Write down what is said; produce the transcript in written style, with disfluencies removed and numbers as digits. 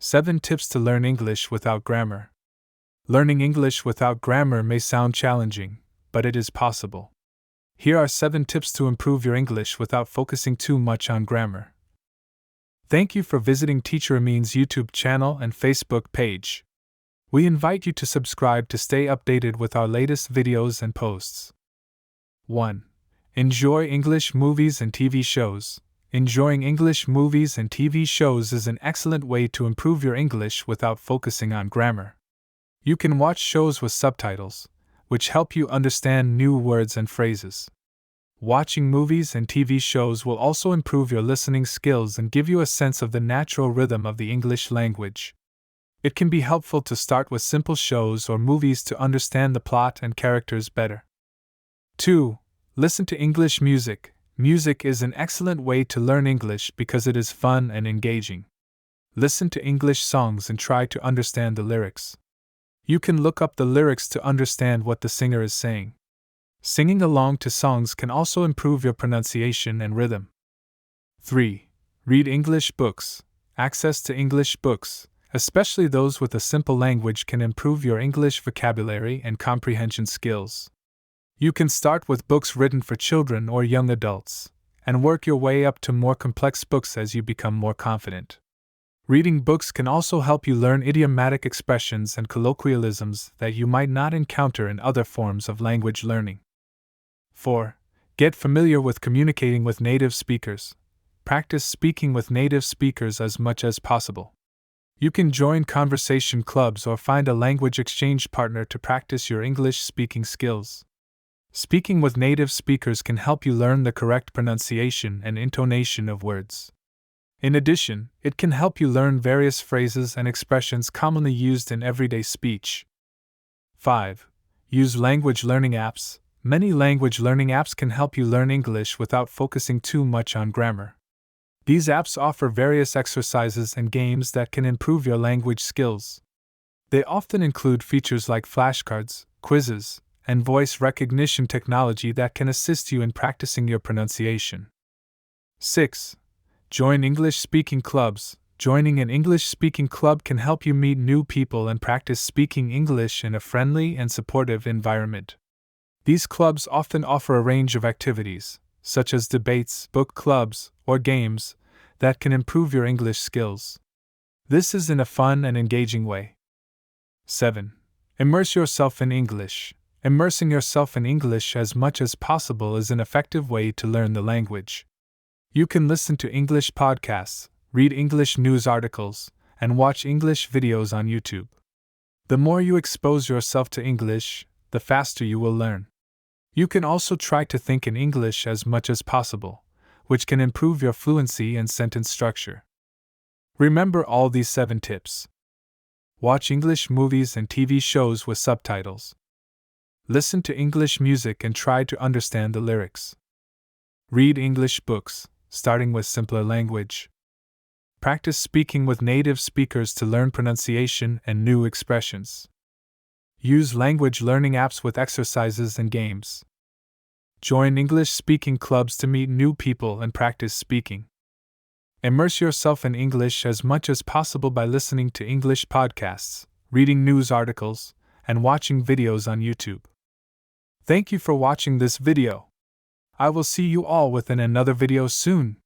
7 Tips to Learn English Without Grammar. Learning English without grammar may sound challenging, but it is possible. Here are 7 tips to improve your English without focusing too much on grammar. Thank you for visiting Teacher Amin's YouTube channel and Facebook page. We invite you to subscribe to stay updated with our latest videos and posts. 1. Enjoy English movies and TV shows. Enjoying English movies and TV shows is an excellent way to improve your English without focusing on grammar. You can watch shows with subtitles, which help you understand new words and phrases. Watching movies and TV shows will also improve your listening skills and give you a sense of the natural rhythm of the English language. It can be helpful to start with simple shows or movies to understand the plot and characters better. 2. Listen to English music. Music is an excellent way to learn English because it is fun and engaging. Listen to English songs and try to understand the lyrics. You can look up the lyrics to understand what the singer is saying. Singing along to songs can also improve your pronunciation and rhythm. 3. Read English books. Access to English books, especially those with a simple language, can improve your English vocabulary and comprehension skills. You can start with books written for children or young adults, and work your way up to more complex books as you become more confident. Reading books can also help you learn idiomatic expressions and colloquialisms that you might not encounter in other forms of language learning. 4. Get familiar with communicating with native speakers. Practice speaking with native speakers as much as possible. You can join conversation clubs or find a language exchange partner to practice your English speaking skills. Speaking with native speakers can help you learn the correct pronunciation and intonation of words. In addition, it can help you learn various phrases and expressions commonly used in everyday speech. 5. Use language learning apps. Many language learning apps can help you learn English without focusing too much on grammar. These apps offer various exercises and games that can improve your language skills. They often include features like flashcards, quizzes, and voice recognition technology that can assist you in practicing your pronunciation. 6. Join English-speaking clubs. Joining an English-speaking club can help you meet new people and practice speaking English in a friendly and supportive environment. These clubs often offer a range of activities, such as debates, book clubs, or games, that can improve your English skills. This is in a fun and engaging way. 7. Immerse yourself in English. Immersing yourself in English as much as possible is an effective way to learn the language. You can listen to English podcasts, read English news articles, and watch English videos on YouTube. The more you expose yourself to English, the faster you will learn. You can also try to think in English as much as possible, which can improve your fluency and sentence structure. Remember all these 7 tips. Watch English movies and TV shows with subtitles. Listen to English music and try to understand the lyrics. Read English books, starting with simpler language. Practice speaking with native speakers to learn pronunciation and new expressions. Use language learning apps with exercises and games. Join English-speaking clubs to meet new people and practice speaking. Immerse yourself in English as much as possible by listening to English podcasts, reading news articles, and watching videos on YouTube. Thank you for watching this video. I will see you all within another video soon.